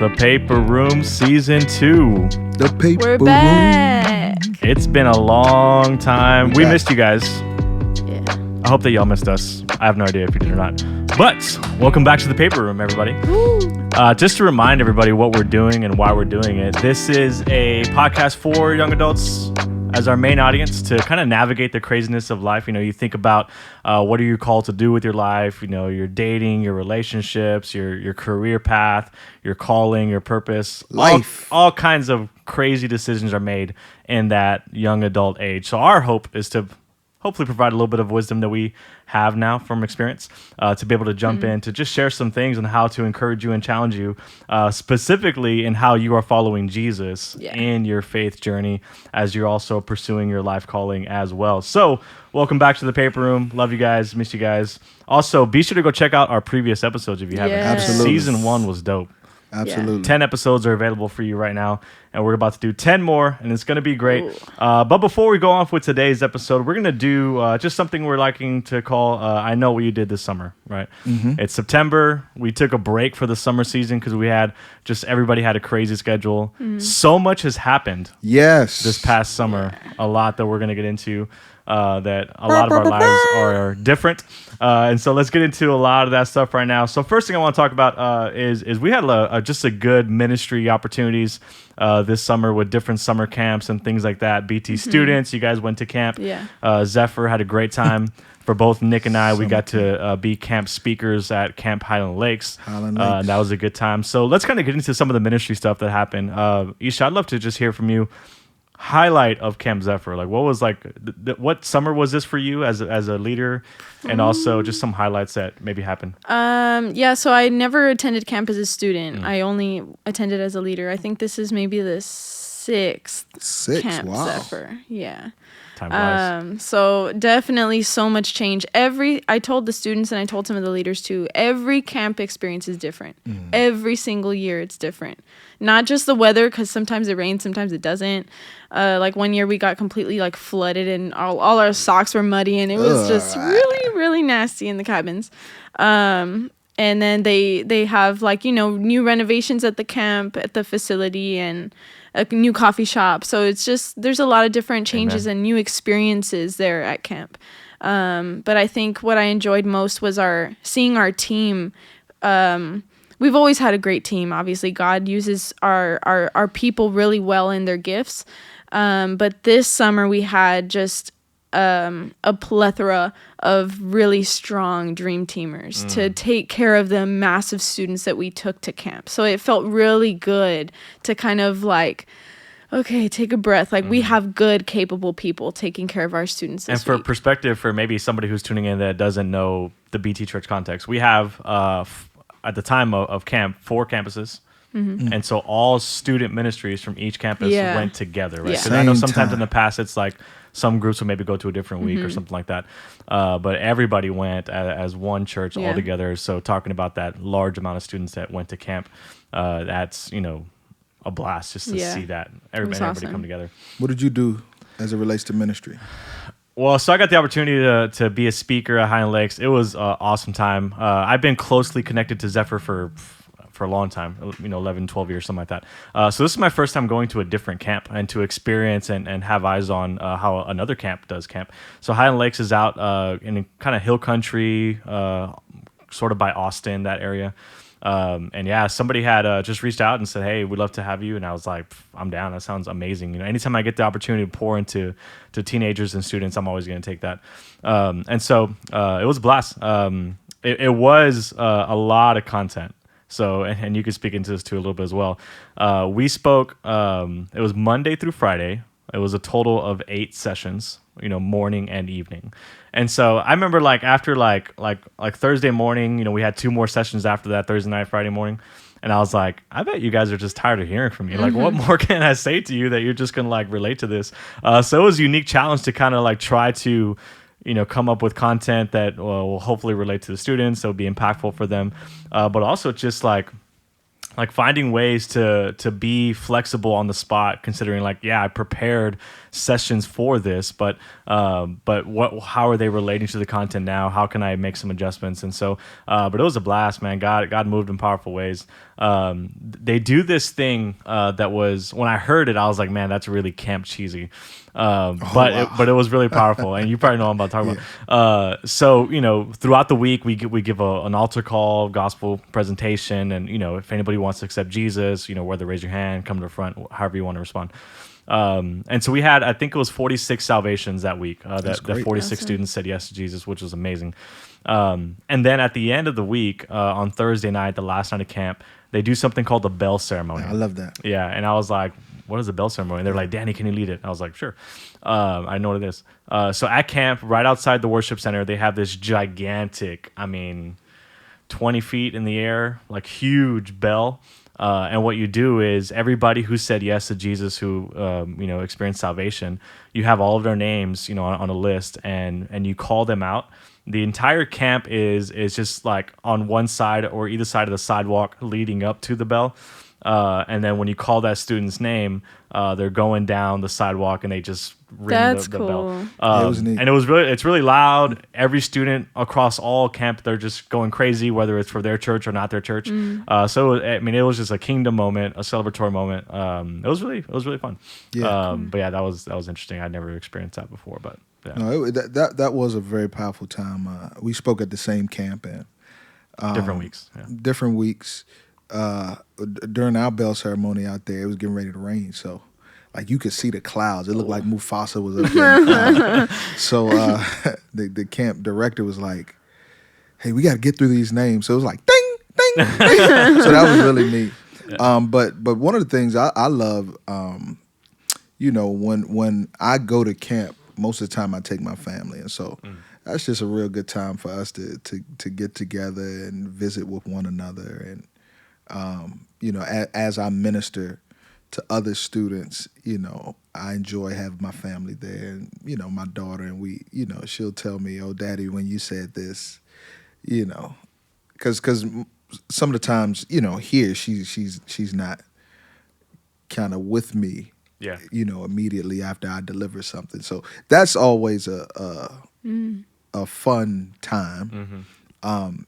The Paper Room Season 2. The Paper We're Room. back. It's been a long time. We missed you guys. Yeah. I hope that y'all missed us. I have no idea if you did or not. But welcome back to The Paper Room, everybody. Just to remind everybody what we're doing and why we're doing it, this is a podcast for young adults as our main audience to kind of navigate the craziness of life. You know, you think about what are you called to do with your life, you know, your dating, your relationships, your career path, your calling, your purpose. Life. All kinds of crazy decisions are made in that young adult age. So our hope is to hopefully provide a little bit of wisdom that we have now from experience to be able to jump in to just share some things on how to encourage you and challenge you specifically in how you are following Jesus in your faith journey as you're also pursuing your life calling as well. So welcome back to The Paper Room. Love you guys. Miss you guys. Also, be sure to go check out our previous episodes if you haven't. Absolutely. Season 1 was dope. Absolutely. 10 episodes are available for you right now, and we're about to do 10 more, and it's going to be great. But before we go off with today's episode, we're going to do just something we're liking to call I Know What You Did This Summer, right? Mm-hmm. It's September. We took a break for the summer season because we had everybody had a crazy schedule. So much has happened this past summer, a lot that we're going to get into. That a lot of our lives are different. And so let's get into a lot of that stuff right now. So first thing I want to talk about is we had just a good ministry opportunities this summer with different summer camps and things like that. BT students, you guys went to camp. Yeah. Zephyr had a great time. For both Nick and I, we got to be camp speakers at Camp Highland Lakes. That was a good time. So let's kind of get into some of the ministry stuff that happened. Isha, I'd love to just hear from you. Highlight of Camp Zephyr, like what was like what summer was this for you as a leader, and also just some highlights that maybe happened. So I never attended camp as a student. I only attended as a leader. I think this is maybe the sixth Camp Zephyr. Yeah. Time flies. So definitely so much change. I told the students and I told some of the leaders too, every camp experience is different. Every single year it's different. Not just the weather, because sometimes it rains, sometimes it doesn't. Like one year we got completely like flooded and all our socks were muddy and it was just really, really nasty in the cabins. And then they have like, you know, new renovations at the camp, at the facility, and a new coffee shop. So it's just, there's a lot of different changes and new experiences there at camp. But I think what I enjoyed most was seeing our team. We've always had a great team. Obviously, God uses our people really well in their gifts. But this summer we had just a plethora of really strong dream teamers to take care of the massive students that we took to camp. So it felt really good to kind of like, okay, take a breath. Like we have good, capable people taking care of our students this week. And for perspective, for maybe somebody who's tuning in that doesn't know the BT Church context, we have at the time of camp 4 campuses. And so all student ministries from each campus went together, right? Because I know sometimes in the past it's like some groups will maybe go to a different week or something like that. But everybody went as one church all together. So talking about that large amount of students that went to camp, that's, you know, a blast just to see that everybody come together. What did you do as it relates to ministry? Well, so I got the opportunity to be a speaker at Highland Lakes. It was an awesome time. I've been closely connected to Zephyr for a long time, 11, 12 years, something like that. So this is my first time going to a different camp and to experience and have eyes on how another camp does camp. So Highland Lakes is out in kind of hill country, sort of by Austin, that area. And somebody had just reached out and said, "Hey, we'd love to have you." And I was like, "I'm down. That sounds amazing." You know, anytime I get the opportunity to pour into teenagers and students, I'm always going to take that. And so it was a blast. It was a lot of content. So, and you could speak into this too a little bit as well. We spoke, it was Monday through Friday. It was a total of 8 sessions, morning and evening. And so I remember like after like Thursday morning, we had 2 more sessions after that, Thursday night, Friday morning. And I was like, I bet you guys are just tired of hearing from me. Like, what more can I say to you that you're just going to like relate to this? So it was a unique challenge to kind of like try to, come up with content that will hopefully relate to the students, so be impactful for them. But also just like like finding ways to be flexible on the spot, considering like, yeah, I prepared sessions for this, but how are they relating to the content now? How can I make some adjustments? And so, but it was a blast, man. God moved in powerful ways. They do this thing that was, when I heard it, I was like, man, that's really camp cheesy. But it was really powerful, and you probably know what I'm about to talk about. So, you know, throughout the week, we give an altar call, gospel presentation, and, you know, if anybody wants to accept Jesus, you know, whether raise your hand, come to the front, however you want to respond. And so we had, I think it was 46 salvations that week. That 46 students said yes to Jesus, which was amazing. And then at the end of the week, on Thursday night, the last night of camp, they do something called the bell ceremony. I love that. Yeah, and I was like, what is the bell ceremony? And they're like, Danny, can you lead it? I was like, sure. I know what it is. So at camp, right outside the worship center, they have this gigantic, 20 feet in the air, like huge bell. And what you do is everybody who said yes to Jesus, who experienced salvation, you have all of their names, you know, on a list, and you call them out. The entire camp is just like on one side or either side of the sidewalk leading up to the bell. And then when you call that student's name, they're going down the sidewalk and they just ring the bell. It was neat. And it's really loud. Every student across all camp, they're just going crazy, whether it's for their church or not their church. So it was just a kingdom moment, a celebratory moment. It was really fun. Yeah. But yeah, that was interesting. I'd never experienced that before, but yeah. No, that was a very powerful time. We spoke at the same camp and different weeks. Yeah. Different weeks. During our bell ceremony out there, it was getting ready to rain, so like you could see the clouds. It looked like Mufasa was up there. In the cloud. So the camp director was like, "Hey, we got to get through these names." So it was like ding, ding, ding. So that was really neat. Yeah. But one of the things I love, when I go to camp, most of the time I take my family, and so that's just a real good time for us to get together and visit with one another. And as I minister to other students, you know, I enjoy having my family there, and you know, my daughter, and we, you know, she'll tell me, "Oh, Daddy, when you said this," you know, because some of the times, you know, here she's not kind of with me. Yeah. You know, immediately after I deliver something. So that's always a fun time. Mm-hmm.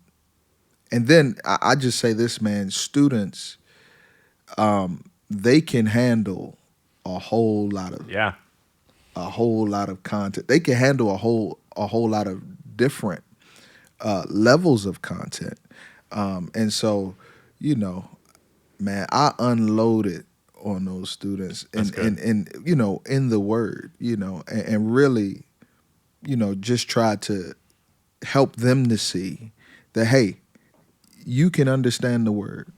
And then I just say this, man, students, they can handle a whole lot of content. They can handle a whole lot of different levels of content. And so, you know, man, I unloaded on those students and you know, in the word, you know, and really, you know, just try to help them to see that, hey, you can understand the word,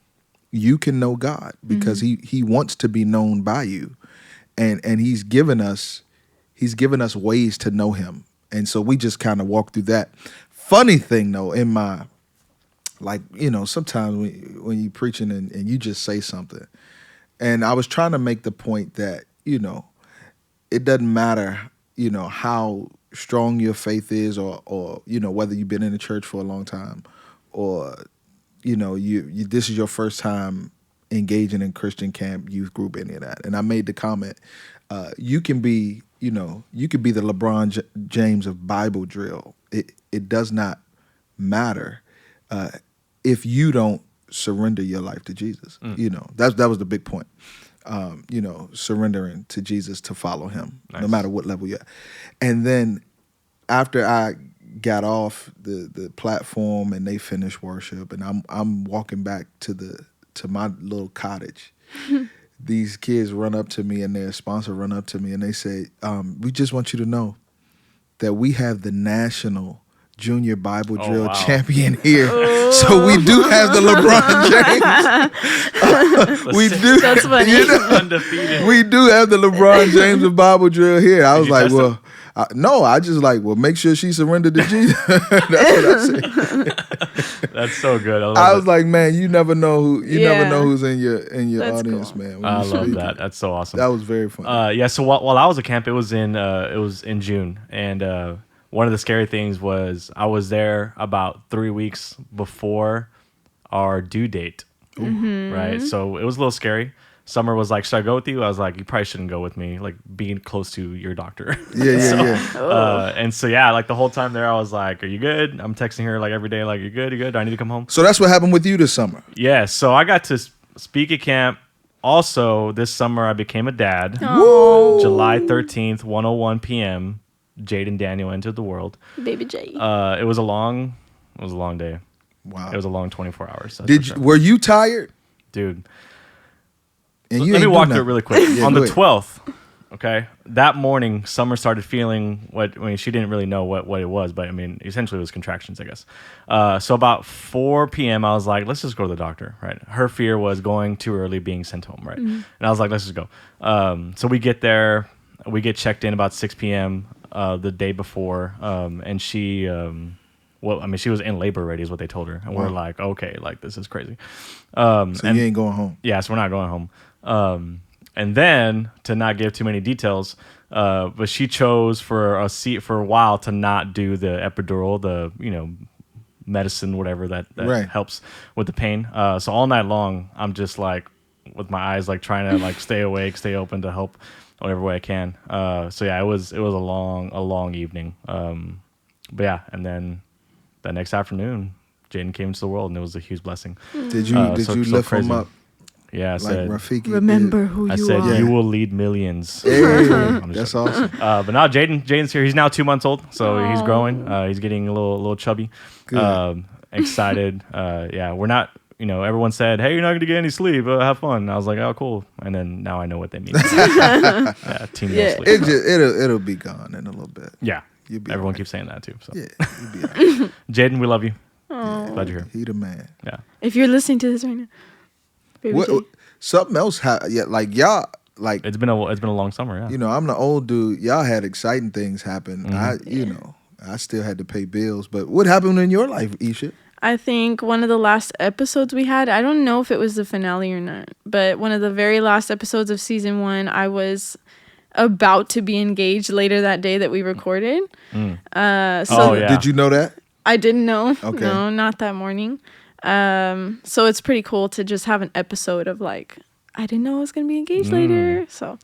you can know God, because he wants to be known by you, and he's given us ways to know him. And so we just kind of walk through that. Funny thing though, in my, like, you know, sometimes when you're preaching and you just say something. And I was trying to make the point that, you know, it doesn't matter, you know, how strong your faith is, or you know, whether you've been in the church for a long time, or, you know, you this is your first time engaging in Christian camp, youth group, any of that. And I made the comment, you can be the LeBron James of Bible drill. It does not matter if you don't surrender your life to Jesus. You know, that was the big point. You know, surrendering to Jesus to follow him, no matter what level you're at. And then after I got off the platform and they finished worship, and I'm walking back to my little cottage, these kids run up to me, and their sponsor run up to me, and they say, we just want you to know that we have the national junior Bible drill champion here. Ooh. So we do have the LeBron James. We do. That's funny. You know, undefeated. We do have the LeBron James of Bible drill here. I was like, well, no, I just like, well, make sure she surrendered to Jesus. That's what I said. That's so good. I was like, man, you never know who's in your audience, cool. Man. I love that. That's so awesome. That was very fun. Yeah. So while I was at camp, it was in June, and one of the scary things was I was there about 3 weeks before our due date. right? So it was a little scary. Summer was like, should I go with you? I was like, you probably shouldn't go with me, like being close to your doctor. And so, yeah, like the whole time there, I was like, are you good? I'm texting her like every day, like, you good? You good? Do I need to come home? So that's what happened with you this summer. Yeah. So I got to speak at camp. Also, this summer, I became a dad. Oh. July 13th, 1:01 p.m., Jade and Daniel entered the world. Baby J. It was a long day. Wow. It was a long 24 hours. Were you tired? Dude. And Let me walk through it really quick. Yeah, On the go ahead. 12th, okay, that morning, Summer started feeling she didn't really know what it was, but I mean, essentially it was contractions, I guess. So about 4 p.m., I was like, let's just go to the doctor, right? Her fear was going too early, being sent home, right? And I was like, let's just go. So we get there, we get checked in about 6 p.m. The day before, and she... she was in labor already, is what they told her, and we're like, okay, like this is crazy. So you ain't going home. Yeah, so we're not going home. And then, to not give too many details, but she chose for a while to not do the epidural, the medicine, whatever that helps with the pain. So all night long, I'm just like with my eyes like trying to like stay awake, stay open to help whatever way I can. So yeah, it was a long evening. But yeah, and then that next afternoon, Jaden came into the world, and it was a huge blessing. Did you lift him up? Yeah, I said, Rafiki remember who you are. I said, you will lead millions. Hey, that's awesome. But now Jaden's here. He's now 2 months old, so he's growing. He's getting a little chubby. Good. Excited. Yeah, we're not. Everyone said, "Hey, you're not gonna get any sleep. Have fun." And I was like, "Oh, cool." And then now I know what they mean. Teen no sleep. It'll be gone in a little bit. Yeah, everyone right. keeps saying that too. So. Yeah, you'll be all right. Jaden, we love you. Oh. Glad you're here. He the man. Yeah. If you're listening to this right now, baby J. Something else? Like y'all, like it's been a long summer. Yeah. I'm the old dude. Y'all had exciting things happen. I still had to pay bills. But what happened in your life, Isha? I think one of the last episodes we had, I don't know if it was the finale or not, but one of the very last episodes of season 1, I was about to be engaged later that day that we recorded. Did you know that? I didn't know. Okay. No, not that morning. So it's pretty cool to just have an episode of like, I didn't know I was going to be engaged later. So,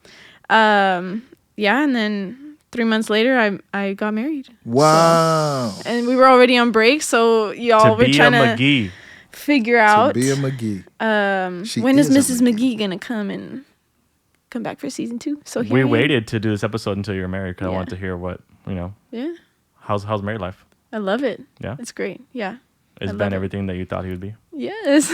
yeah. And then 3 months later, I got married. Wow. So, and we were already on break. So y'all were trying to figure out. To be a McGee. When is Mrs. McGee going to come back for season 2? So we waited to do this episode until you were married because I wanted to hear what, Yeah. How's married life? I love it. Yeah. It's great. Yeah. Is Ben everything that you thought he would be? Yes.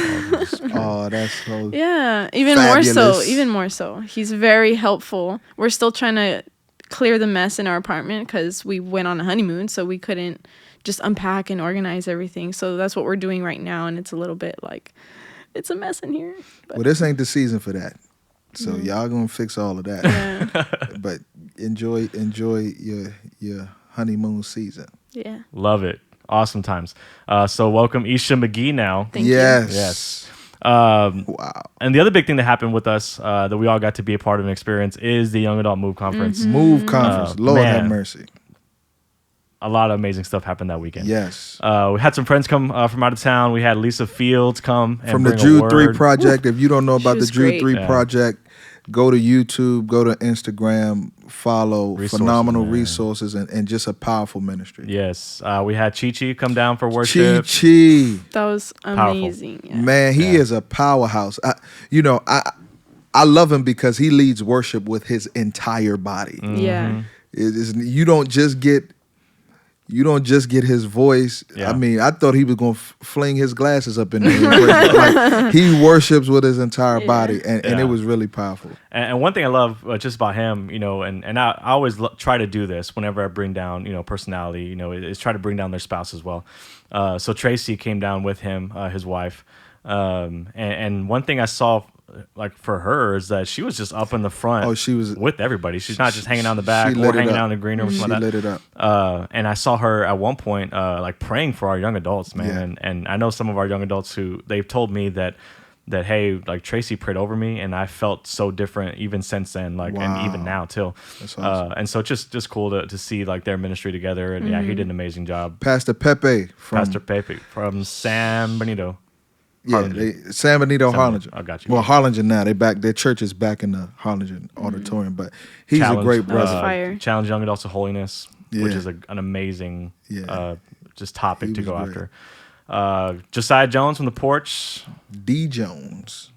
Oh, that's so yeah. Even more so. He's very helpful. We're still trying to clear the mess in our apartment because we went on a honeymoon, so we couldn't just unpack and organize everything. So that's what we're doing right now, and it's a little bit like it's a mess in here. But. Well, this ain't the season for that. So y'all gonna fix all of that. Yeah. But enjoy your honeymoon season. Yeah. Love it. Awesome times. So welcome Isha McGee now. Thank you. Yes. Wow. And the other big thing that happened with us that we all got to be a part of and experience is the Young Adult Move Conference. Move Conference. Lord have mercy. A lot of amazing stuff happened that weekend. Yes. We had some friends come from out of town. We had Lisa Fields come and from the bring Jude 3 word. Project. If you don't know about the Jude great. 3 Project, go to YouTube, go to Instagram, follow phenomenal resources and just a powerful ministry. Yes. We had Chi come down for worship. Chi. That was amazing. Yeah. Man, he is a powerhouse. I love him because he leads worship with his entire body. Yeah. You don't just get his voice. Yeah. I mean, I thought he was going to fling his glasses up in the air. Like, he worships with his entire body, and it was really powerful. And one thing I love just about him, and I always try to do this whenever I bring down, personality, is try to bring down their spouse as well. So Tracy came down with him, his wife. And one thing I saw like for her is that she was just up in the front. Oh, she was with everybody. She's not just hanging out in the back or hanging out in the green room or something like that. She lit it up. And I saw her at one point like praying for our young adults, man. Yeah. And I know some of our young adults who they've told me that hey, like Tracy prayed over me, and I felt so different even since then, like and even now too. That's awesome. And so just cool to see like their ministry together, and yeah, he did an amazing job. Pastor Pepe from San Benito. Yeah, Harlingen. San Benito, San Harlingen. Benito. I got you. Well, Harlingen now. Their church is back in the Harlingen auditorium, but he's Challenge, a great That was brother. fire. Challenge Young Adults to Holiness, which Yeah. is an amazing Yeah. just topic He to was go great. after. Josiah Jones from the Porch, D. Jones,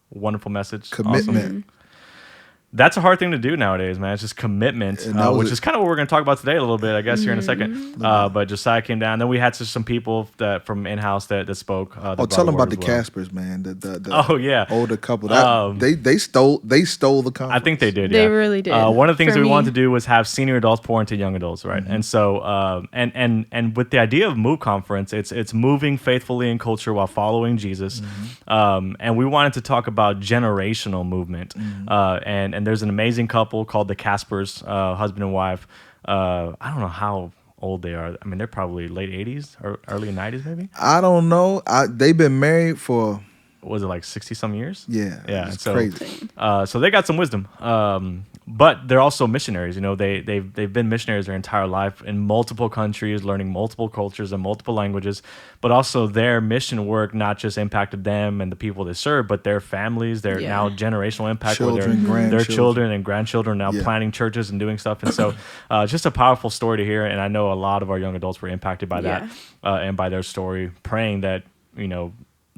wonderful message. commitment. Awesome. That's a hard thing to do nowadays, man. It's just commitment, And that was which is kind of what we're going to talk about today a little bit, I guess, here in a second. But Josiah came down. Then we had some people that from in-house that spoke. That Oh, brought tell them word about the as well. Caspers, man. The Oh, yeah. older couple. That they stole the conference. I think they did. They yeah. really did. One of the things For that we me. wanted to do was have senior adults pour into young adults, right? And so, and with the idea of Move Conference, it's moving faithfully in culture while following Jesus. And we wanted to talk about generational movement. And there's an amazing couple called the Caspers, husband and wife. I don't know how old they are. I mean, they're probably late 80s or early 90s, maybe. I don't know. They've been married for Was it like 60 some years? yeah. Yeah, It's so crazy. so they got some wisdom, but they're also missionaries. You know, they've been missionaries their entire life in multiple countries, learning multiple cultures and multiple languages. But also their mission work not just impacted them and the people they serve, but their families. Their Yeah. now generational impact Children, where their grandchildren. children and grandchildren now Yeah. planting churches and doing stuff. And so, just a powerful story to hear. And I know a lot of our young adults were impacted by that and by their story, praying that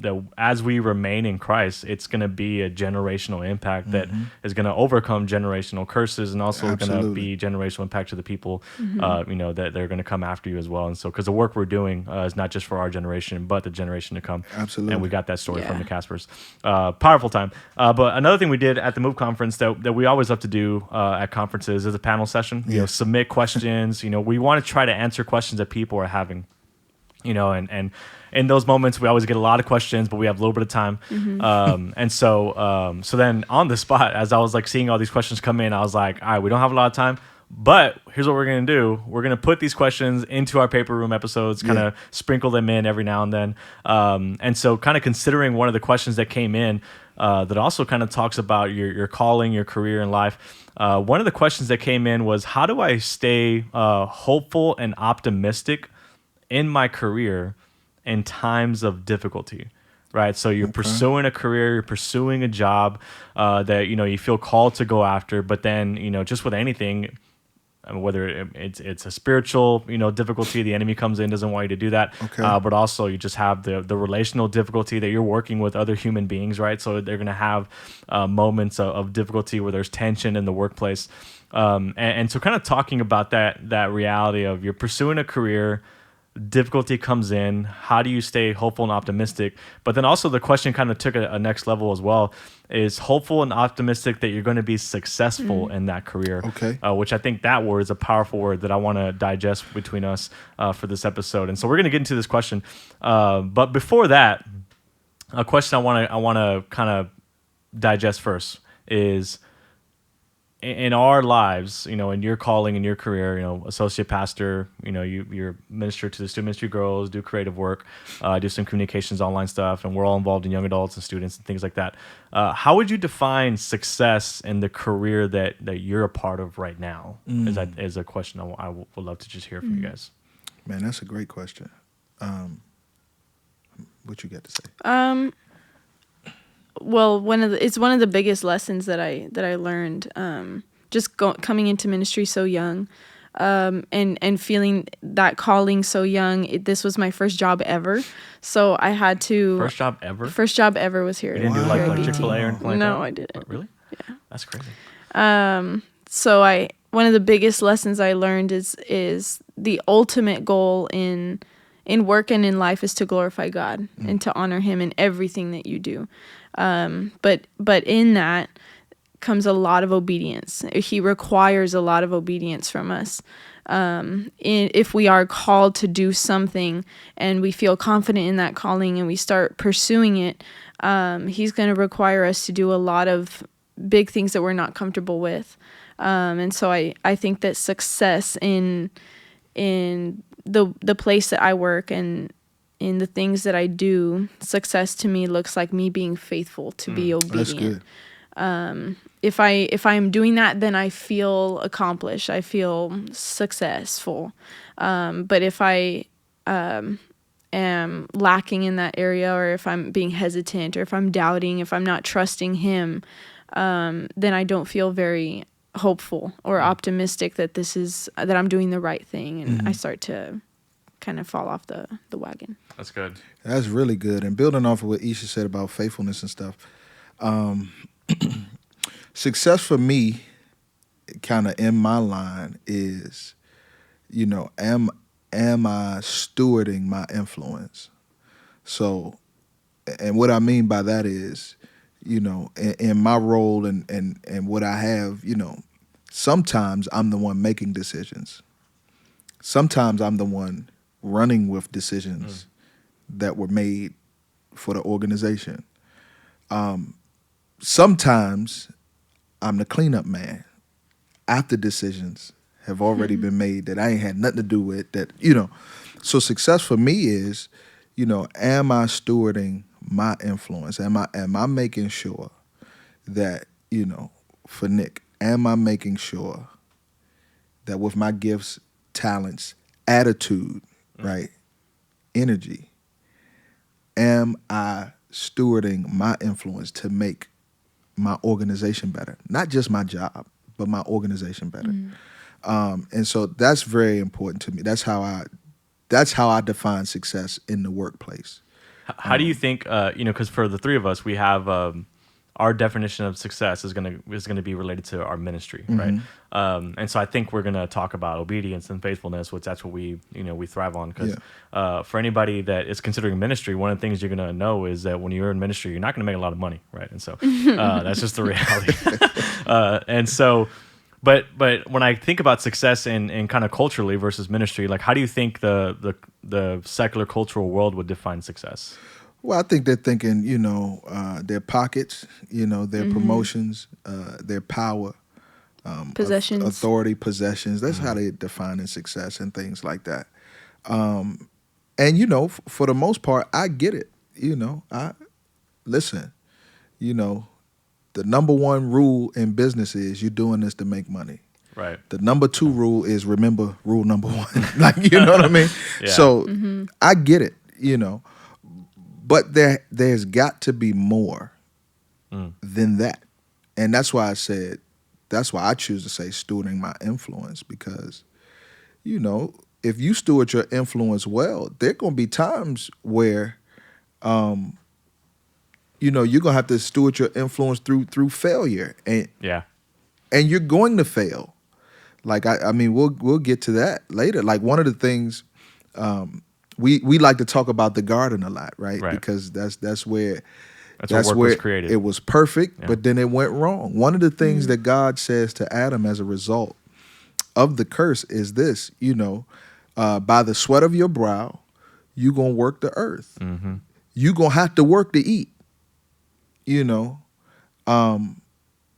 that as we remain in Christ, it's going to be a generational impact that is going to overcome generational curses, and also going to Absolutely. be generational impact to the people, that they're going to come after you as well. And so, because the work we're doing is not just for our generation, but the generation to come. Absolutely. And we got that story from Yeah. the Caspers. Powerful time. But another thing we did at the Move Conference that we always love to do at conferences is a panel session. You know, submit questions. We want to try to answer questions that people are having. And in those moments, we always get a lot of questions, but we have a little bit of time. And so then on the spot, as I was like seeing all these questions come in, I was like, all right, we don't have a lot of time, but here's what we're going to do. We're going to put these questions into our paper room episodes, kind of sprinkle them in every now and then. And so kind of considering one of the questions that came in that also kind of talks about your calling, your career in life. One of the questions that came in was, how do I stay hopeful and optimistic in my career in times of difficulty, right? So you're pursuing a career, you're pursuing a job that you feel called to go after, but then just with anything, I mean, whether it's a spiritual difficulty, the enemy comes in, doesn't want you to do that, but also you just have the relational difficulty that you're working with other human beings, right? So they're gonna have moments of difficulty where there's tension in the workplace, and so kind of talking about that reality of you're pursuing a career. Difficulty comes in. How do you stay hopeful and optimistic? But then also the question kind of took a next level as well. Is hopeful and optimistic that you're going to be successful in that career? Okay. Which I think that word is a powerful word that I want to digest between us for this episode. And so we're going to get into this question. But before that, a question I want to kind of digest first is, in our lives, in your calling, in your career, associate pastor, you're minister to the student ministry girls, do creative work, do some communications online stuff, and we're all involved in young adults and students and things like that. How would you define success in the career that you're a part of right now? Is a question I would love to just hear from you guys. Man, that's a great question. What you got to say? Well, it's one of the biggest lessons that I learned, just coming into ministry so young, and feeling that calling so young. This was my first job ever, so I had to. First job ever? First job ever was here. You didn't do here like at BT. Chick-fil-A or anything like that? No, I didn't. Oh, really? Yeah. That's crazy. So one of the biggest lessons I learned is the ultimate goal in work and in life is to glorify God and to honor Him in everything that you do. But in that comes a lot of obedience. He requires a lot of obedience from us. If we are called to do something and we feel confident in that calling and we start pursuing it, He's going to require us to do a lot of big things that we're not comfortable with. And so I think that success in the place that I work and in the things that I do, success to me looks like me being faithful, to be obedient. That's good. If I'm doing that, then I feel accomplished. I feel successful. But if I am lacking in that area, or if I'm being hesitant, or if I'm doubting, if I'm not trusting him, then I don't feel very hopeful or optimistic that that I'm doing the right thing, and I start to kind of fall off the wagon. That's good. That's really good. And building off of what Isha said about faithfulness and stuff, success for me, kind of in my line, is, am I stewarding my influence? So, and what I mean by that is, in my role and what I have, sometimes I'm the one making decisions. Sometimes I'm the one running with decisions that were made for the organization. Sometimes I'm the cleanup man after decisions have already been made that I ain't had nothing to do with, that, So success for me is, am I stewarding my influence? Am I making sure that, for Nick, am I making sure that with my gifts, talents, attitude, right, energy, am I stewarding my influence to make my organization better? Not just my job, but my organization better. And so that's very important to me. That's how I define success in the workplace. How do you think? Because for the three of us, we have our definition of success is gonna be related to our ministry, right? And so I think we're gonna talk about obedience and faithfulness, which that's what we thrive on. Because for anybody that is considering ministry, one of the things you're gonna know is that when you're in ministry, you're not gonna make a lot of money, right? And so that's just the reality. And so. But when I think about success in kind of culturally versus ministry, like how do you think the secular cultural world would define success? Well, I think they're thinking, their pockets, their promotions, their power, Possessions, authority, possessions. That's how they define success and things like that. And for the most part, I get it. Listen. The number one rule in business is you're doing this to make money. Right. The number two rule is remember rule number one. Like, you know what I mean? Yeah. So I get it, but there's got to be more than that. And that's why I choose to say stewarding my influence, because, if you steward your influence well, there are going to be times where, you're gonna have to steward your influence through failure, and you're going to fail. Like I mean, we'll get to that later. Like one of the things we like to talk about the garden a lot, right? Because that's where was created. It was perfect, but then it went wrong. One of the things that God says to Adam as a result of the curse is this: by the sweat of your brow, you gonna work the earth. You gonna have to work to eat.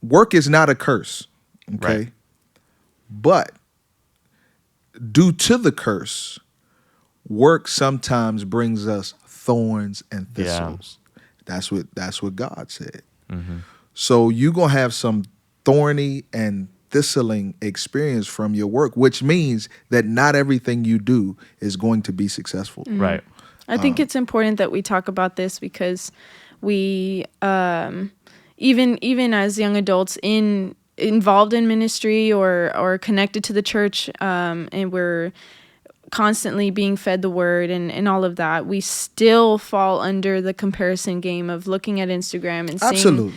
Work is not a curse, okay? Right. But due to the curse, work sometimes brings us thorns and thistles. Yeah. That's what God said. So you're gonna have some thorny and thistling experience from your work, which means that not everything you do is going to be successful. Right. I think it's important that we talk about this, because we even as young adults involved in ministry or connected to the church, and we're constantly being fed the word and all of that, we still fall under the comparison game of looking at Instagram and seeing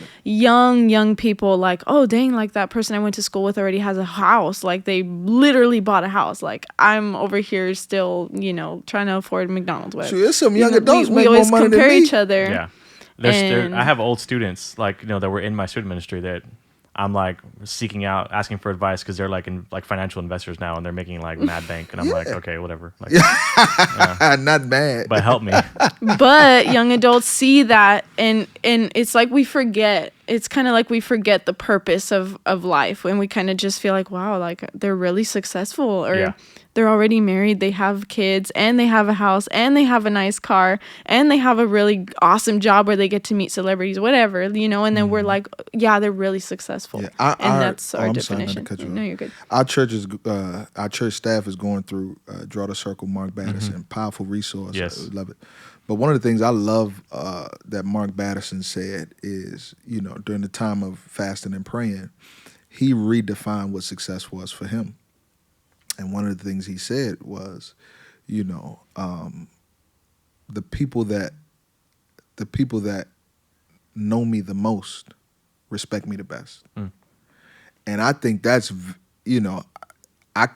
young people like, oh dang, like that person I went to school with already has a house, like they literally bought a house, like I'm over here still trying to afford McDonald's. Sure, there's some young adults we always more money compare than me. each other. Yeah. I have old students that were in my student ministry that I'm like seeking out, asking for advice, because they're like financial investors now, and they're making like mad bank, and I'm like, okay, whatever. Like, not bad, but help me. But young adults see that, and it's like we forget it's kind of like we forget the purpose of life, and we kind of just feel like, wow, like they're really successful, or Yeah. they're already married, they have kids, and they have a house, and they have a nice car, and they have a really awesome job where they get to meet celebrities, whatever, and then we're like, yeah, they're really successful. Yeah, and that's our I'm sorry not to definition. cut you No, off. you're good. Our church staff is going through Draw the Circle, Mark Batterson, powerful resource. Yes. I love it. But one of the things I love that Mark Batterson said is, during the time of fasting and praying, he redefined what success was for him. And one of the things he said was, the people that know me the most respect me the best. And I think that's, I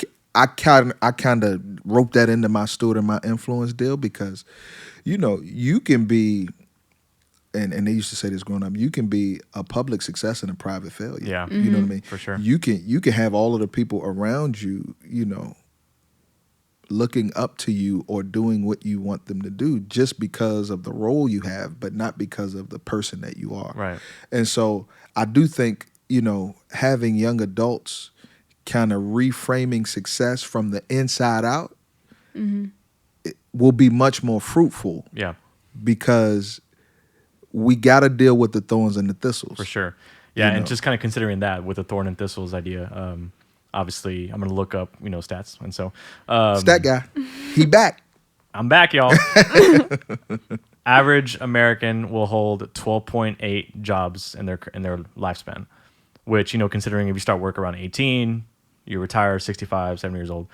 kind of roped that into my steward and my influence deal because, you can be, and they used to say this growing up, you can be a public success and a private failure. Yeah. You know what I mean? For sure. You can have all of the people around you, looking up to you or doing what you want them to do just because of the role you have, but not because of the person that you are. Right. And so I do think, having young adults kind of reframing success from the inside out it will be much more fruitful. Yeah. Because we got to deal with the thorns and the thistles. For sure. Yeah, and just kind of considering that with the thorn and thistles idea, obviously I'm going to look up, stats. And so... Stat guy, he back. I'm back, y'all. Average American will hold 12.8 jobs in their lifespan, which, considering if you start work around 18, you retire 65, 70 years old,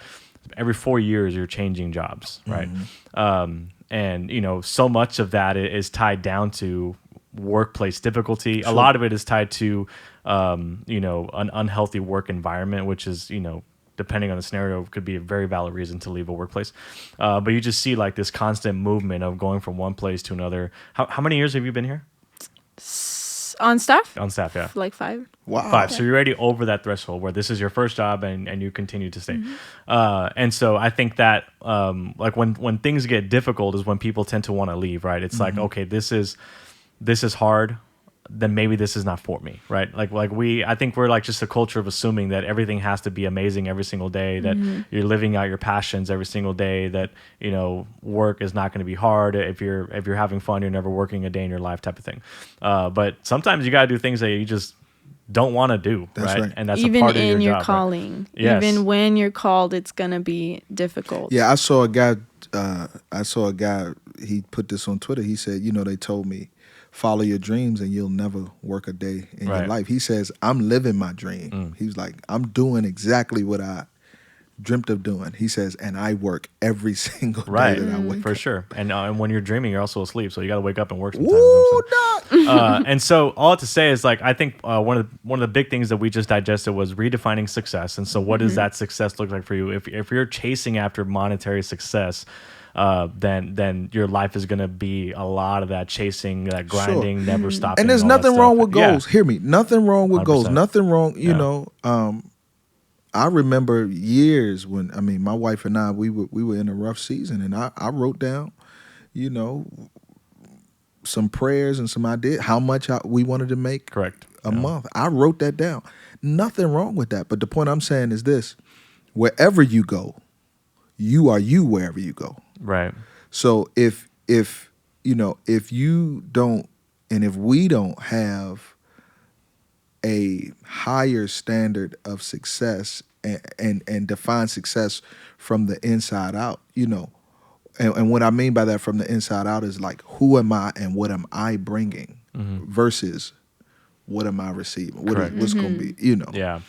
every 4 years you're changing jobs, right? And, so much of that is tied down to workplace difficulty. Sure. A lot of it is tied to, an unhealthy work environment, which is, depending on the scenario, could be a very valid reason to leave a workplace. But you just see like this constant movement of going from one place to another. How many years have you been here? On staff? On staff, yeah. Like 5. Wow. 5. So you're already over that threshold where this is your first job and you continue to stay. And so I think that like when things get difficult is when people tend to want to leave, right? It's like, okay, this is hard. Then maybe this is not for me, right? I think we're like just a culture of assuming that everything has to be amazing every single day, that you're living out your passions every single day, that, work is not going to be hard. If you're having fun, you're never working a day in your life type of thing. But sometimes you got to do things that you just don't want to do, right? And that's even a part of in your job, calling. Right? Yes. Even when you're called, it's going to be difficult. Yeah, I saw a guy, he put this on Twitter. He said, they told me, follow your dreams and you'll never work a day in your life. He says, I'm living my dream. He's like, I'm doing exactly what I dreamt of doing. He says, and I work every single day that I wake for up. sure. And when you're dreaming, you're also asleep, so you got to wake up and work sometimes. Ooh, and so all to say is like I think one of the big things that we just digested was redefining success. And so what does that success look like for you? If you're chasing after monetary success, then your life is going to be a lot of that chasing, that grinding, never stopping. And there's nothing wrong with goals. Hear me. Nothing wrong with 100%. goals. Nothing wrong, I remember years when, my wife and I, we were in a rough season, and I wrote down, some prayers and some ideas, how much we wanted to make a month. I wrote that down. Nothing wrong with that. But the point I'm saying is this: wherever you go, you are you wherever you go. Right. So if you don't, and if we don't have a higher standard of success and define success from the inside out, and what I mean by that from the inside out is like, who am I and what am I bringing versus what am I receiving? What's going to be, Yeah.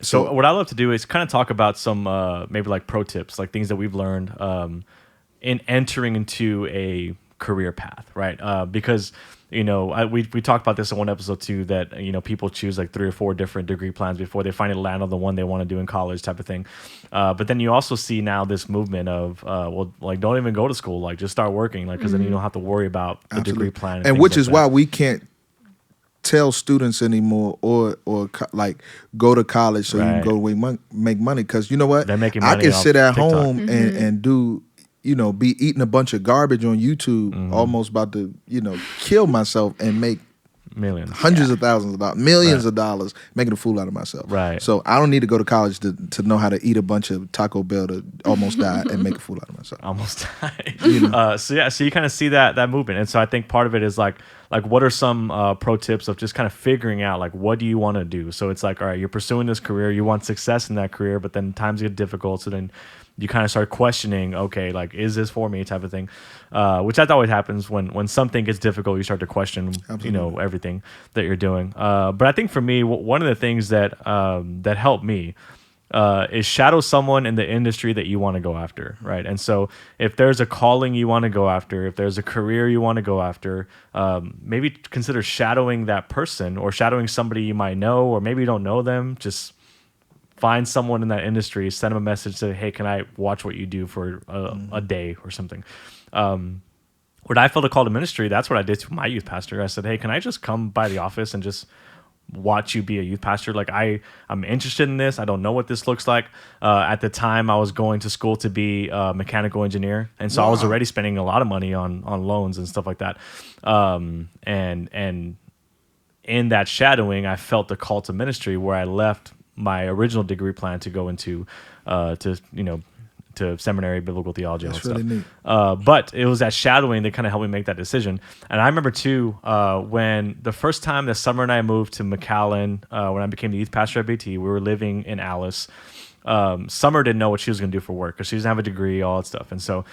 So what I love to do is kind of talk about some maybe like pro tips, like things that we've learned in entering into a career path, right? Because we talked about this in one episode too, that people choose like 3 or 4 different degree plans before they finally land on the one they want to do in college type of thing. But then you also see now this movement of don't even go to school, like just start working, like because then you don't have to worry about the degree plan, and which is why we can't tell students anymore or go to college so you can go make money, because you know what, they're making money. I can sit at TikTok. home and do be eating a bunch of garbage on YouTube, almost about to kill myself and make Millions. hundreds of thousands of dollars, millions Right. of dollars, making a fool out of myself. Right. So I don't need to go to college to know how to eat a bunch of Taco Bell to almost die and make a fool out of myself. Almost died. So you kind of see that movement, and so I think part of it is like what are some pro tips of just kind of figuring out like what do you want to do. So it's like, all right, you're pursuing this career, you want success in that career, but then times get difficult, so then you kind of start questioning, okay, like is this for me, type of thing, which that always happens when something gets difficult. You start to question, everything that you're doing. But I think for me, one of the things that helped me is shadow someone in the industry that you want to go after, right? And so if there's a calling you want to go after, if there's a career you want to go after, maybe consider shadowing that person or shadowing somebody you might know, or maybe you don't know them. Just find someone in that industry, send them a message, say, hey, can I watch what you do for a day or something? When I felt a call to ministry, that's what I did to my youth pastor. I said, hey, can I just come by the office and just watch you be a youth pastor? Like I'm interested in this. I don't know what this looks like. At the time I was going to school to be a mechanical engineer. And so I was already spending a lot of money on loans and stuff like that. And in that shadowing, I felt the call to ministry where I left my original degree plan to go into, to seminary, biblical theology, and all That's that really stuff. neat. But it was that shadowing that kind of helped me make that decision. And I remember too, when the first time that Summer and I moved to McAllen, when I became the youth pastor at BT, we were living in Alice. Summer didn't know what she was going to do for work because she doesn't have a degree, all that stuff. And so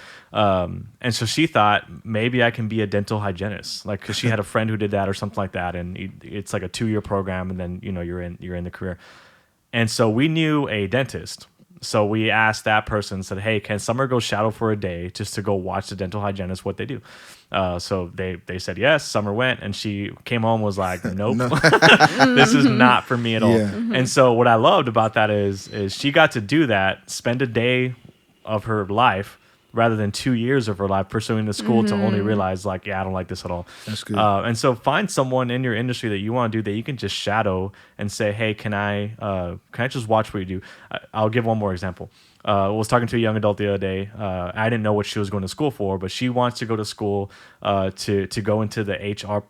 she thought maybe I can be a dental hygienist, like because she had a friend who did that or something like that. And it's like a 2-year program, and then you're in the career. And so we knew a dentist. So we asked that person, said, hey, can Summer go shadow for a day just to go watch the dental hygienist, what they do? So they said yes. Summer went, and she came home, was like, nope, this is not for me at all. Yeah. And so what I loved about that is she got to do that, spend a day of her life rather than 2 years of her life pursuing the school to only realize like, yeah, I don't like this at all. That's good. And so find someone in your industry that you want to do that you can just shadow and say, hey, can I just watch what you do? I'll give one more example. I was talking to a young adult the other day. I didn't know what she was going to school for, but she wants to go to school to go into the HR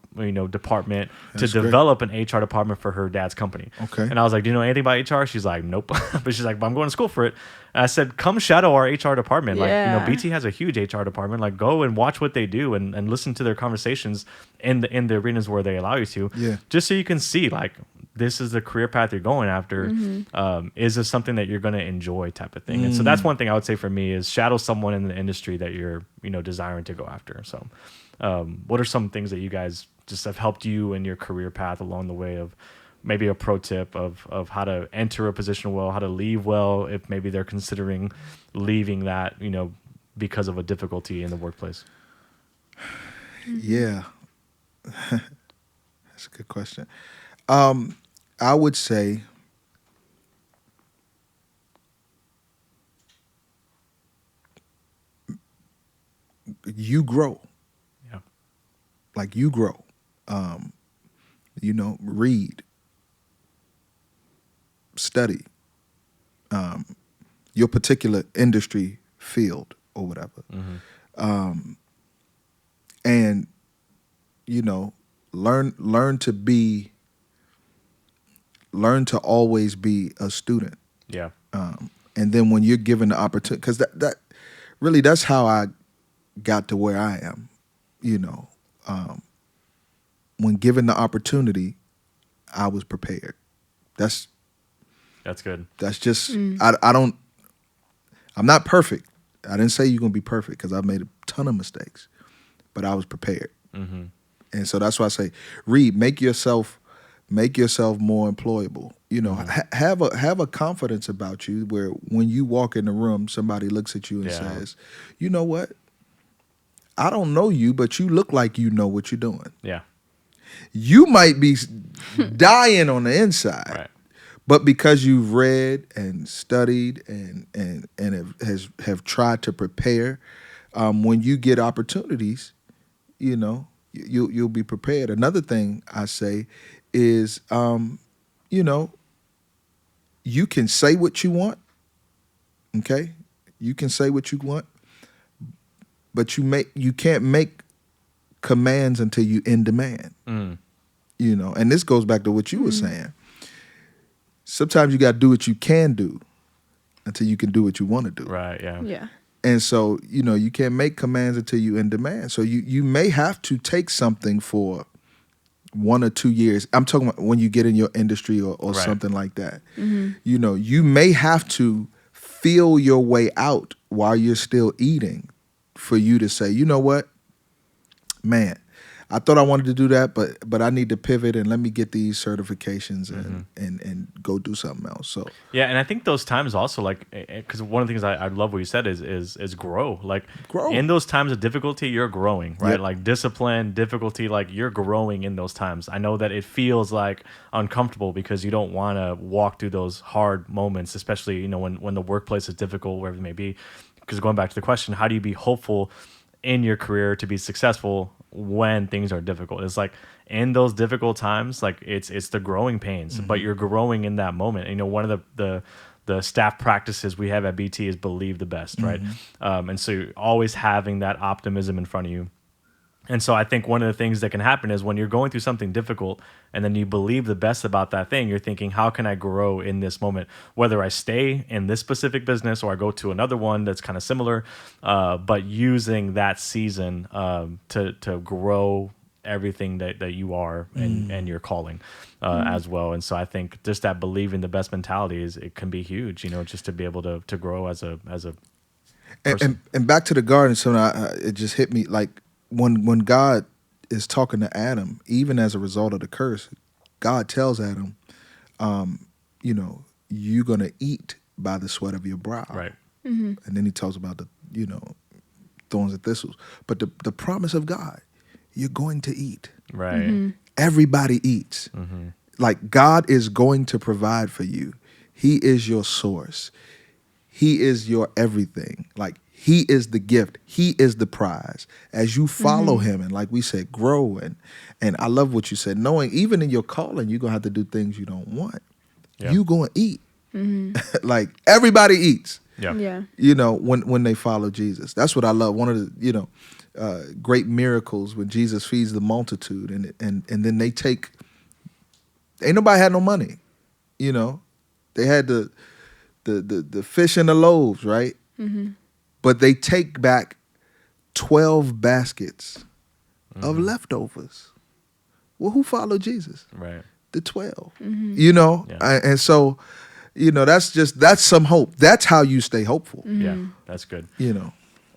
department. That's to great. develop an HR department for her dad's company. Okay. And I was like, do you know anything about HR? She's like, nope. But she's like, but I'm going to school for it. And I said, come shadow our HR department. Yeah. Like, BT has a huge HR department. Like, go and watch what they do and listen to their conversations in the arenas where they allow you to. Yeah. Just so you can see, like, this is the career path you're going after. Is this something that you're going to enjoy, type of thing? And so that's one thing I would say for me is shadow someone in the industry that you're, desiring to go after. So what are some things that you guys just have helped you in your career path along the way, of maybe a pro tip of how to enter a position well, how to leave well, if maybe they're considering leaving that, because of a difficulty in the workplace? Yeah. That's a good question. I would say you grow. Yeah. Like you grow. Read, study, your particular industry field or whatever. And learn to always be a student. Yeah. And then when you're given the opportunity, because that's how I got to where I am, when given the opportunity, I was prepared. That's good. That's just, I'm not perfect. I didn't say you're going to be perfect because I've made a ton of mistakes, but I was prepared. And so that's why I say, read, make yourself more employable. Have a confidence about you where when you walk in the room, somebody looks at you and says, you know what? I don't know you, but you look like you know what you're doing. Yeah. You might be dying on the inside, Right. but because you've read and studied and have tried to prepare, when you get opportunities, you'll be prepared. Another thing I say is, you can say what you want. Okay, you can say what you want, but you can't make commands until you in demand. And this goes back to what you were saying. Sometimes you got to do what you can do until you can do what you want to do. Right. Yeah. Yeah. And so, you can't make commands until you in demand. So you may have to take something for 1 or 2 years. I'm talking about when you get in your industry or Right. something like that. You may have to feel your way out while you're still eating for you to say, you know what, man, I thought I wanted to do that, but I need to pivot and let me get these certifications and go do something else. So Yeah, and I think those times also, like, because one of the things I love what you said is grow. Like, Grow. in those times of difficulty, you're growing, right? Yep. Like discipline, difficulty, like you're growing in those times. I know that it feels like uncomfortable because you don't want to walk through those hard moments, especially when the workplace is difficult, wherever it may be. Because going back to the question, how do you be hopeful in your career to be successful when things are difficult? It's like in those difficult times, like it's the growing pains, but you're growing in that moment. One of the staff practices we have at BT is believe the best, right? And so you're always having that optimism in front of you. And so I think one of the things that can happen is when you're going through something difficult and then you believe the best about that thing, you're thinking, how can I grow in this moment? Whether I stay in this specific business or I go to another one that's kind of similar, but using that season to grow everything that you are and your calling as well. And so I think just that believing the best mentality it can be huge, just to be able to grow as a person. and back to the garden. So it just hit me like when God is talking to Adam, even as a result of the curse, God tells Adam, you're gonna eat by the sweat of your brow. Right. And then he talks about the thorns and thistles. But the promise of God, you're going to eat. Right. Everybody eats. Like God is going to provide for you. He is your source. He is your everything. Like he is the gift. He is the prize. As you follow him and like we said, grow and I love what you said, knowing even in your calling, you're gonna have to do things you don't want. Yeah. You're gonna eat. Like everybody eats. Yeah. When they follow Jesus. That's what I love. One of the, great miracles when Jesus feeds the multitude and then they take, ain't nobody had no money, they had the fish and the loaves, right? But they take back 12 baskets of leftovers. Well, who followed Jesus? Right. The 12, Yeah. and so, that's some hope. That's how you stay hopeful. Yeah, that's good.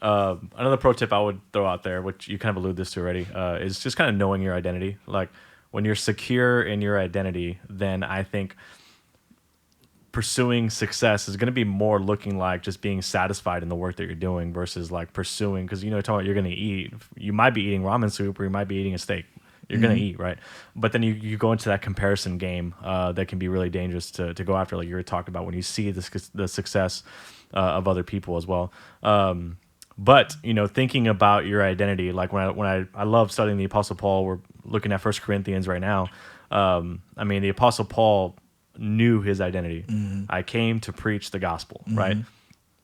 Another pro tip I would throw out there, which you kind of alluded this to already, is just kind of knowing your identity. Like when you're secure in your identity, then I think pursuing success is going to be more looking like just being satisfied in the work that you're doing versus like pursuing, because you're talking about you're going to eat. You might be eating ramen soup or you might be eating a steak. You're going to eat, right? But then you go into that comparison game that can be really dangerous to go after, like you were talking about when you see the success of other people as well. But thinking about your identity, like when I love studying the Apostle Paul. We're looking at 1 Corinthians right now. The Apostle Paul knew his identity. I came to preach the gospel, right?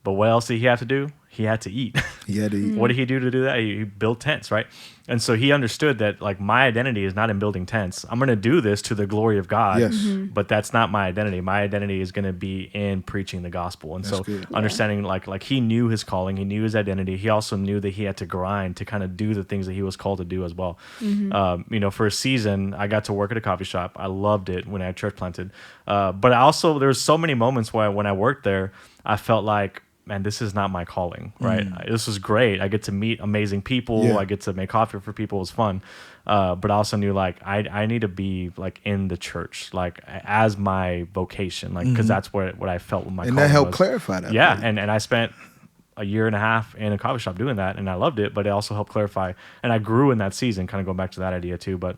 But what else did he have to do? He had to eat. He had to eat. What did he do to do that? He built tents, right? And so he understood that like my identity is not in building tents. I'm going to do this to the glory of God, Yes. but that's not my identity. My identity is going to be in preaching the gospel. And That's so good. understanding like he knew his calling, he knew his identity. He also knew that he had to grind to kind of do the things that he was called to do as well. For a season, I got to work at a coffee shop. I loved it when I had church planted. But there was so many moments where when I worked there, I felt like, man, this is not my calling, right? This was great. I get to meet amazing people. Yeah. I get to make coffee for people. It was fun. But I also knew like I need to be like in the church, like as my vocation, like because that's what I felt with my calling And that helped was. clarify that. Yeah, for you. and I spent a year and a half in a coffee shop doing that, and I loved it. But it also helped clarify, and I grew in that season. Kind of going back to that idea too, but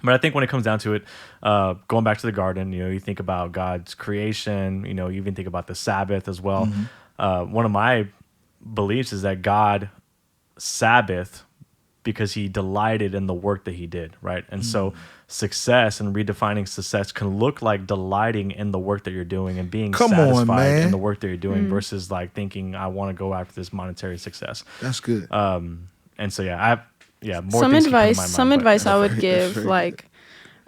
I think when it comes down to it, going back to the garden, you think about God's creation. You even think about the Sabbath as well. One of my beliefs is that God Sabbath because he delighted in the work that he did, right? And so success and redefining success can look like delighting in the work that you're doing and being satisfied in the work that you're doing versus like thinking I want to go after this monetary success. That's good. And so more Some things keep coming to my advice mind, some but- advice I would That's give very like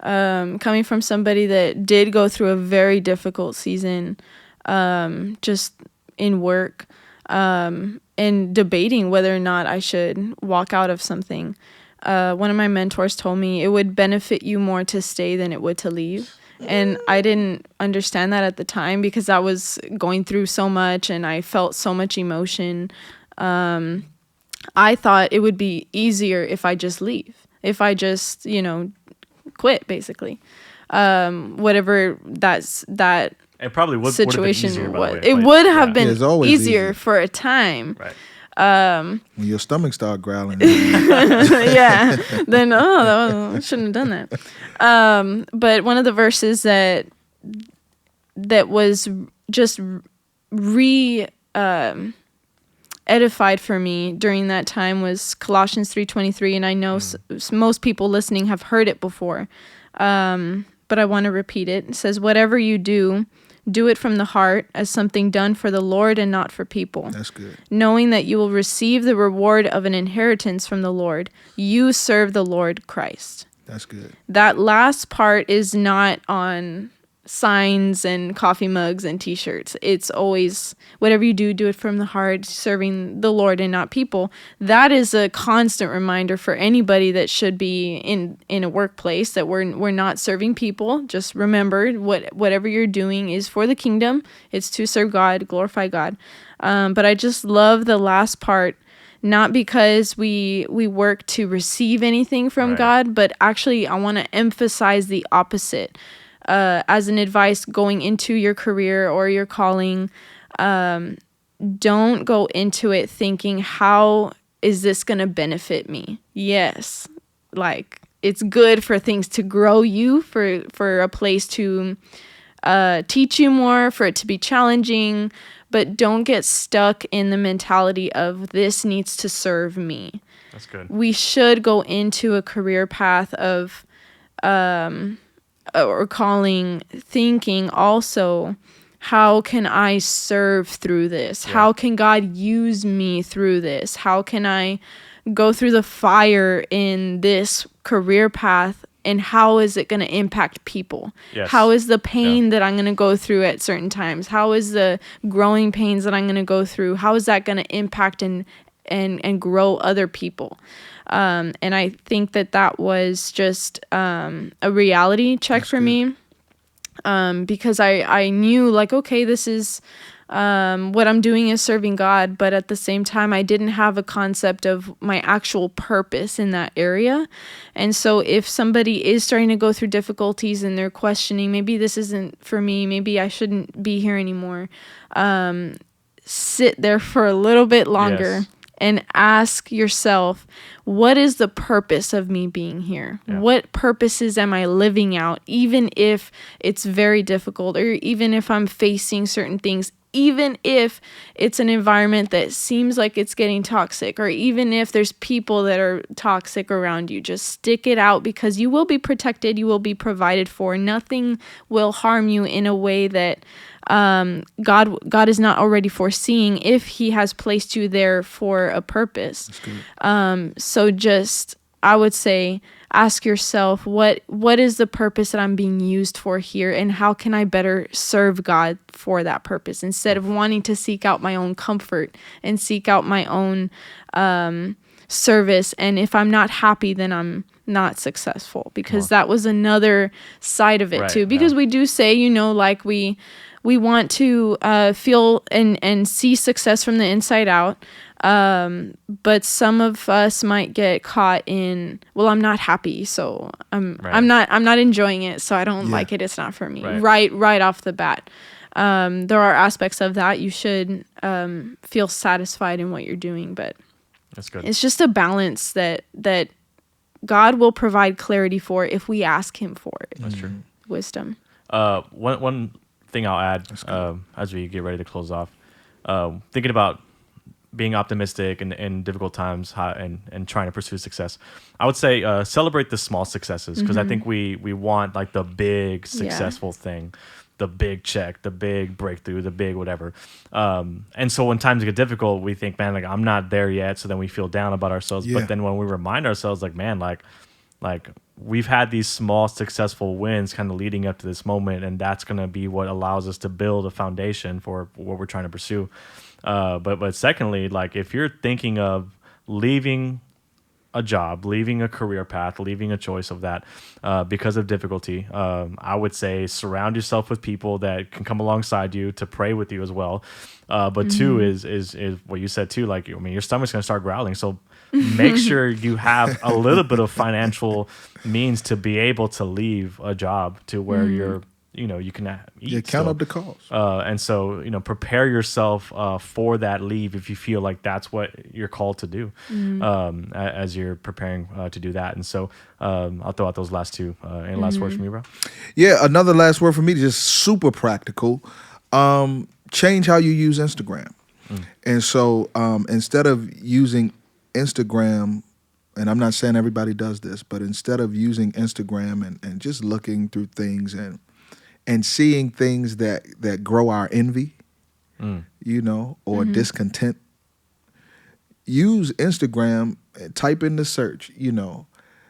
coming from somebody that did go through a very difficult season, just in work, and debating whether or not I should walk out of something. One of my mentors told me it would benefit you more to stay than it would to leave. And I didn't understand that at the time because I was going through so much and I felt so much emotion. I thought it would be easier if I just leave, if I just, quit, basically. Whatever that It probably would situation have been easier, by was. the way. It Like, would have yeah. been It's always easier easier. for a time. Right. When your stomach start growling. Yeah. Then I shouldn't have done that. But one of the verses that was just edified for me during that time was Colossians 3:23, and I know most people listening have heard it before, but I want to repeat it. It says, "Whatever you do, do it from the heart as something done for the Lord and not for people. That's good. Knowing that you will receive the reward of an inheritance from the Lord. You serve the Lord Christ." That's good. That last part is not on signs and coffee mugs and t-shirts. It's always, whatever you do, do it from the heart, serving the Lord and not people. That is a constant reminder for anybody that should be in a workplace that we're not serving people. Just remember, whatever you're doing is for the kingdom. It's to serve God, glorify God. But I just love the last part, not because we work to receive anything from Right. God, but actually I want to emphasize the opposite. As an advice going into your career or your calling, don't go into it thinking, how is this going to benefit me? Yes, like it's good for things to grow you, for a place to teach you more, for it to be challenging, but don't get stuck in the mentality of this needs to serve me. That's good. We should go into a career path of or calling, thinking also, how can I serve through this? Yeah. How can God use me through this? How can I go through the fire in this career path? And how is it going to impact people? Yes. How is the pain that I'm going to go through at certain times? How is the growing pains that I'm going to go through? How is that going to impact and grow other people? And I think that was just a reality check That's for good. me, because I knew, like, okay, this is what I'm doing is serving God, but at the same time, I didn't have a concept of my actual purpose in that area. And so if somebody is starting to go through difficulties and they're questioning, maybe this isn't for me, maybe I shouldn't be here anymore, sit there for a little bit longer. Yes. And ask yourself, what is the purpose of me being here? Yeah. What purposes am I living out, even if it's very difficult, or even if I'm facing certain things, even if it's an environment that seems like it's getting toxic, or even if there's people that are toxic around you. Just stick it out, because you will be protected, you will be provided for. Nothing will harm you in a way that God is not already foreseeing, if he has placed you there for a purpose. So just, I would say, ask yourself, what is the purpose that I'm being used for here, and how can I better serve God for that purpose, instead of wanting to seek out my own comfort and seek out my own service. And if I'm not happy, then I'm not successful, because that was another side of it, Right, too. Because we do say, like we want to feel and see success from the inside out. But some of us might get caught in, well, I'm not happy, so I'm not enjoying it, so I don't like it. It's not for me. Right off the bat. There are aspects of that. You should feel satisfied in what you're doing, but That's good. it's just a balance that God will provide clarity for if we ask him for it. That's true. Wisdom. One thing I'll add as we get ready to close off, thinking about being optimistic in difficult times, and trying to pursue success, I would say celebrate the small successes, because I think we want like the big successful thing, the big check, the big breakthrough, the big whatever. And so when times get difficult, we think, man, like I'm not there yet. So then we feel down about ourselves. Yeah. But then when we remind ourselves, like, man, like we've had these small successful wins kind of leading up to this moment, and that's going to be what allows us to build a foundation for what we're trying to pursue. But secondly, like if you're thinking of leaving a job, leaving a career path, leaving a choice of that because of difficulty, I would say surround yourself with people that can come alongside you to pray with you as well. But two is what you said too. Like, I mean, your stomach's going to start growling. So make sure you have a little bit of financial means to be able to leave a job to where you're, you can eat. Yeah, count up the cost. And so, prepare yourself for that leave if you feel like that's what you're called to do as you're preparing to do that. And so I'll throw out those last two. Any last words from you, bro? Yeah, another last word for me, just super practical. Change how you use Instagram. And so instead of using Instagram, and I'm not saying everybody does this, but instead of using Instagram and just looking through things and seeing things that grow our envy, or discontent, use Instagram, type in the search,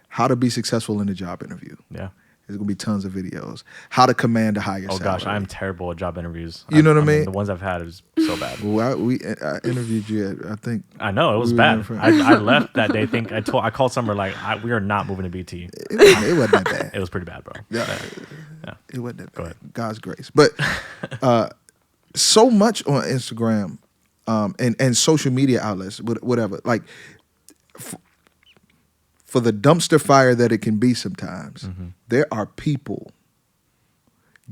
how to be successful in a job interview. Yeah. There's going to be tons of videos. How to command a higher salary. Oh, gosh, I'm terrible at job interviews. You know what I mean? The ones I've had is so bad. Well, I interviewed you I think. I know, it was bad. I left that day. I called Summer like, we are not moving to BT. It wasn't that bad. It was pretty bad, bro. Yeah. Yeah. It wasn't that bad. Go ahead. God's grace. But so much on Instagram and social media outlets, whatever, like for the dumpster fire that it can be sometimes, there are people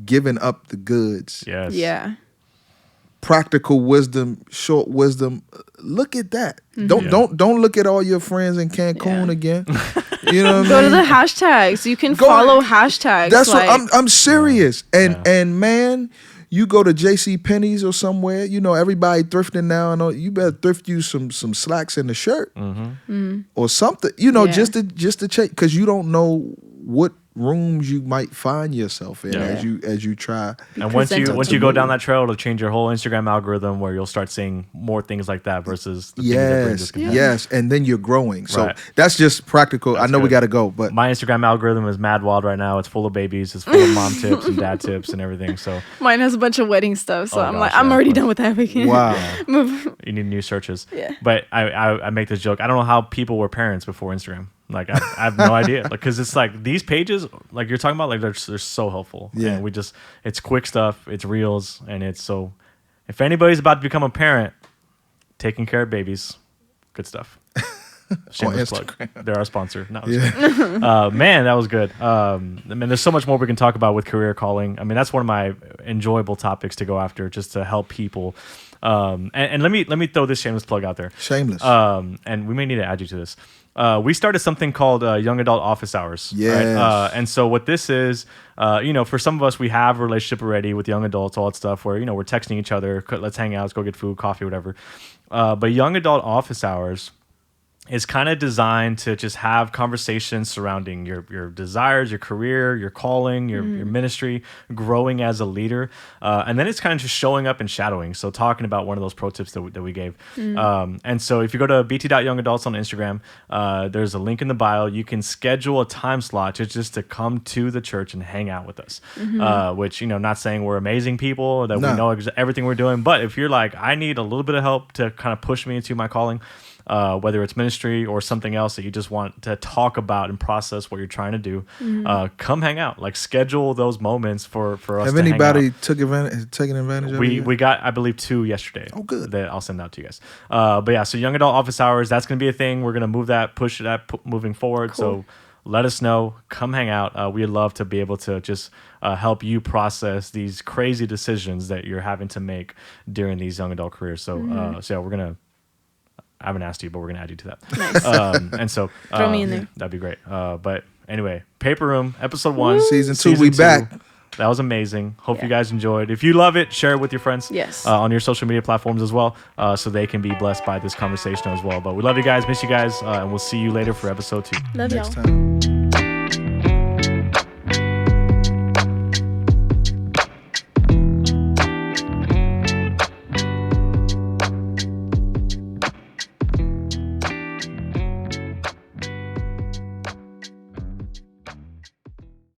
giving up the goods. Yes. Yeah. Practical wisdom, short wisdom. Look at that. Don't look at all your friends in Cancun again. You know what Go I to mean? the hashtags. You can follow hashtags. That's like, what I'm serious. And man, you go to J.C. Penney's or somewhere, everybody thrifting now, and you better thrift you some slacks in the shirt or something, just to check, because you don't know what rooms you might find yourself in as you try. And once you go down that trail, it'll change your whole Instagram algorithm where you'll start seeing more things like that versus the things that bring discontent. Yes, and then you're growing. So Right. that's just practical. That's I know we good. got to go, but My Instagram algorithm is mad wild right now. It's full of babies. It's full of mom tips and dad tips and everything. So mine has a bunch of wedding stuff, so Oh, I'm gosh, like, I'm yeah, already of course. done with that. We can wow. move. you need new searches. Yeah. But I make this joke. I don't know how people were parents before Instagram. Like I have no idea. Like, because it's like these pages, like you're talking about, like they're so helpful. Yeah. And it's quick stuff. It's reels, and it's so. If anybody's about to become a parent, taking care of babies, good stuff. Shameless plug. They're our sponsor. No, man, that was good. I mean, there's so much more we can talk about with career calling. I mean, that's one of my enjoyable topics to go after, just to help people. And let me throw this shameless plug out there. Shameless. And we may need to add you to this. We started something called Young Adult Office Hours. Yes. Right? And so what this is, for some of us, we have a relationship already with young adults, all that stuff where, we're texting each other, let's hang out, let's go get food, coffee, whatever. But Young Adult Office Hours is kind of designed to just have conversations surrounding your desires, your career, your calling, your ministry, growing as a leader. And then it's kind of just showing up and shadowing. So talking about one of those pro tips that we gave. And so if you go to bt.youngadults on Instagram, there's a link in the bio. You can schedule a time slot just to come to the church and hang out with us. Which, not saying we're amazing people, that we know everything we're doing. But if you're like, I need a little bit of help to kind of push me into my calling, whether it's ministry or something else that you just want to talk about and process what you're trying to do, come hang out. Like, schedule those moments for us. Have to anybody hang out. taken advantage of it? We got, I believe, 2 yesterday. Oh, good. That I'll send out to you guys. But yeah, so Young Adult Office Hours, that's going to be a thing. We're going to move that, push that moving forward. Cool. So let us know. Come hang out. We'd love to be able to just help you process these crazy decisions that you're having to make during these young adult careers. So, so yeah, we're going to, I haven't asked you, but we're going to add you to that. Nice. And so Throw me in there. That'd be great. But anyway, Paper Room, episode 1. Season 2, we back. That was amazing. Hope you guys enjoyed. If you love it, share it with your friends. Yes. On your social media platforms as well, so they can be blessed by this conversation as well. But we love you guys, miss you guys, and we'll see you later for episode 2. Love Next y'all. time.